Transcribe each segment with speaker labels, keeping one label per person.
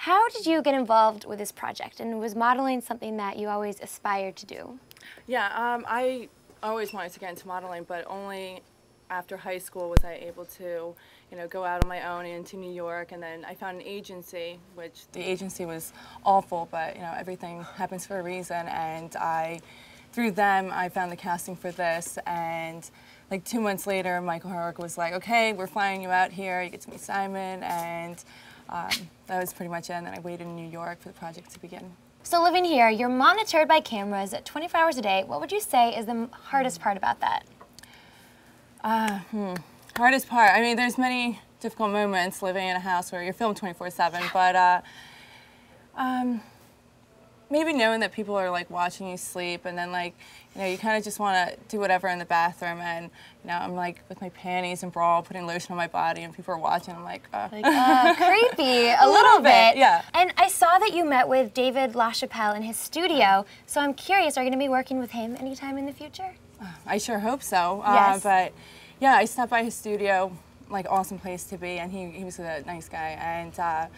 Speaker 1: How did you get involved with this project, and was modeling something that you always aspired to do?
Speaker 2: Yeah, I always wanted to get into modeling, but only after high school was I able to, go out on my own into New York, and then I found an agency, which the agency was awful, but everything happens for a reason, and through them, I found the casting for this, and like 2 months later, Michael Hurwick was like, okay, we're flying you out here, you get to meet Simon, and that was pretty much it, and then I waited in New York for the project to begin.
Speaker 1: So living here, you're monitored by cameras 24 hours a day. What would you say is the hardest part about that?
Speaker 2: Hardest part, I mean, there's many difficult moments living in a house where you're filmed 24/7, but maybe knowing that people are like watching you sleep, and then like, you kind of just want to do whatever in the bathroom, and I'm like with my panties and bra, putting lotion on my body, and people are watching. I'm like,
Speaker 1: creepy, a little bit.
Speaker 2: Yeah.
Speaker 1: And I saw that you met with David LaChapelle in his studio, so I'm curious, are you going to be working with him anytime in the future?
Speaker 2: I sure hope so.
Speaker 1: Yes.
Speaker 2: But yeah, I stopped by his studio, like awesome place to be, and he was a nice guy, and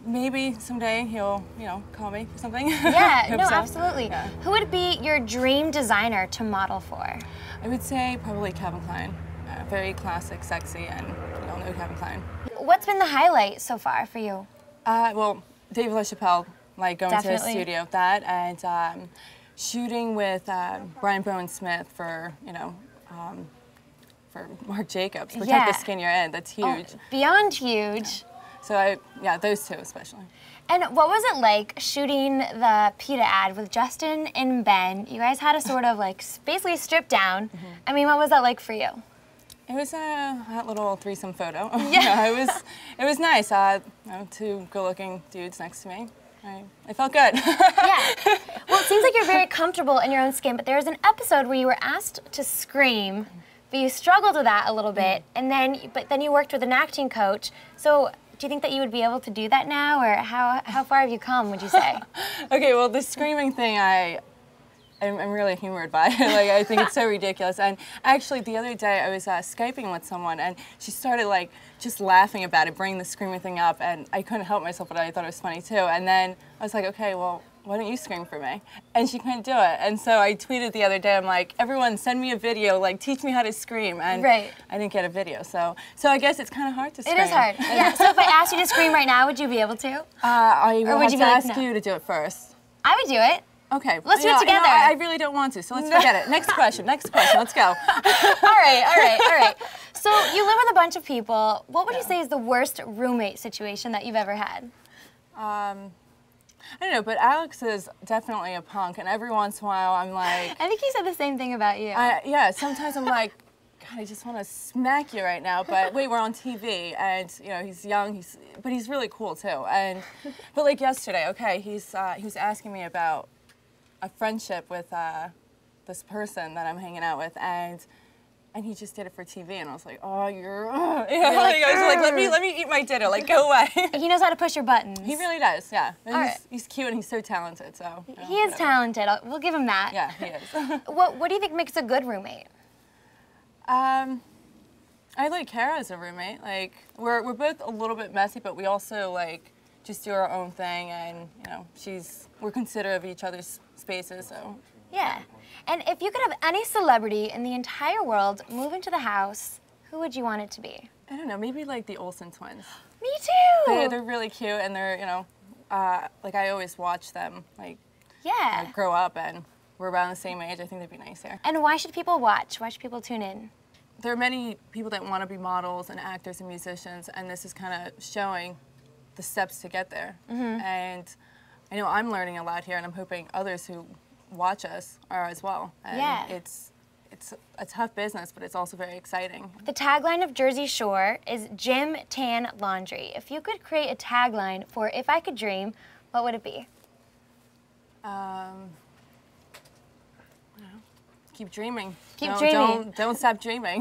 Speaker 2: maybe someday he'll, call me for something.
Speaker 1: Yeah, no,
Speaker 2: so.
Speaker 1: Absolutely.
Speaker 2: Yeah.
Speaker 1: Who would be your dream designer to model for?
Speaker 2: I would say probably Calvin Klein. Very classic, sexy, and you all know Calvin Klein.
Speaker 1: What's been the highlight so far for you?
Speaker 2: Well, David LaChapelle, like going
Speaker 1: Definitely.
Speaker 2: to his studio, that, and shooting with Brian Bowen Smith for, for Marc Jacobs. Protect the Skin You're In. That's huge.
Speaker 1: Oh, beyond huge.
Speaker 2: So those two especially.
Speaker 1: And what was it like shooting the PETA ad with Justin and Ben? You guys had to sort of like basically strip down. I mean, what was that like for you?
Speaker 2: It was a hot little threesome photo.
Speaker 1: Yeah.
Speaker 2: It was nice. Two good-looking dudes next to me. I felt good.
Speaker 1: Yeah. Well, it seems like you're very comfortable in your own skin, but there was an episode where you were asked to scream, but you struggled with that a little bit, but then you worked with an acting coach. So do you think that you would be able to do that now, or how far have you come, would you say?
Speaker 2: Okay, well, the screaming thing, I'm really humored by it. Like, I think it's so ridiculous. And actually, the other day, I was Skyping with someone, and she started like just laughing about it, bringing the screaming thing up, and I couldn't help myself, but I thought it was funny too. And then I was like, okay, well, why don't you scream for me? And she couldn't do it. And so I tweeted the other day, I'm like, everyone send me a video, like teach me how to scream. And I didn't get a video. So I guess it's kind of hard to scream.
Speaker 1: It is hard. Yeah, so if I asked you to scream right now, would you be able to?
Speaker 2: I would have to ask you to do it first.
Speaker 1: I would do it.
Speaker 2: Okay.
Speaker 1: Let's do it together.
Speaker 2: I really don't want to, so let's forget it. Next question, let's go.
Speaker 1: All right. So you live with a bunch of people. What would you say is the worst roommate situation that you've ever had?
Speaker 2: I don't know, but Alex is definitely a punk, and every once in a while I'm like...
Speaker 1: I think he said the same thing about you.
Speaker 2: Yeah, sometimes I'm like, God, I just want to smack you right now, but wait, we're on TV, and he's young, but he's really cool too. But like yesterday, okay, he was asking me about a friendship with this person that I'm hanging out with, and he just did it for TV, and I was like, oh, you're like, I was like, let me eat my dinner, like, go away.
Speaker 1: He knows how to push your buttons.
Speaker 2: He really does, yeah.
Speaker 1: And
Speaker 2: he's cute and he's so talented, so.
Speaker 1: He is talented. We'll give him that.
Speaker 2: Yeah, he is.
Speaker 1: What do you think makes a good roommate?
Speaker 2: I like Kara as a roommate. Like, we're both a little bit messy, but we also like just do our own thing, and we're considerate of each other's spaces, so.
Speaker 1: Yeah. And if you could have any celebrity in the entire world move into the house, who would you want it to be?
Speaker 2: I don't know, maybe like the Olsen twins.
Speaker 1: Me too!
Speaker 2: They're really cute, and they're, like I always watch them, like,
Speaker 1: yeah,
Speaker 2: grow up, and we're around the same age. I think they'd be nice here.
Speaker 1: And why should people watch? Why should people tune in?
Speaker 2: There are many people that want to be models and actors and musicians, and this is kind of showing the steps to get there. And I know I'm learning a lot here, and I'm hoping others who watch us are as well. And it's a tough business, but it's also very exciting. The
Speaker 1: tagline of Jersey Shore is Gym, Tan, Laundry. If you could create a tagline for If I Could Dream, what would it be?
Speaker 2: Keep dreaming.
Speaker 1: Keep dreaming.
Speaker 2: Don't stop dreaming.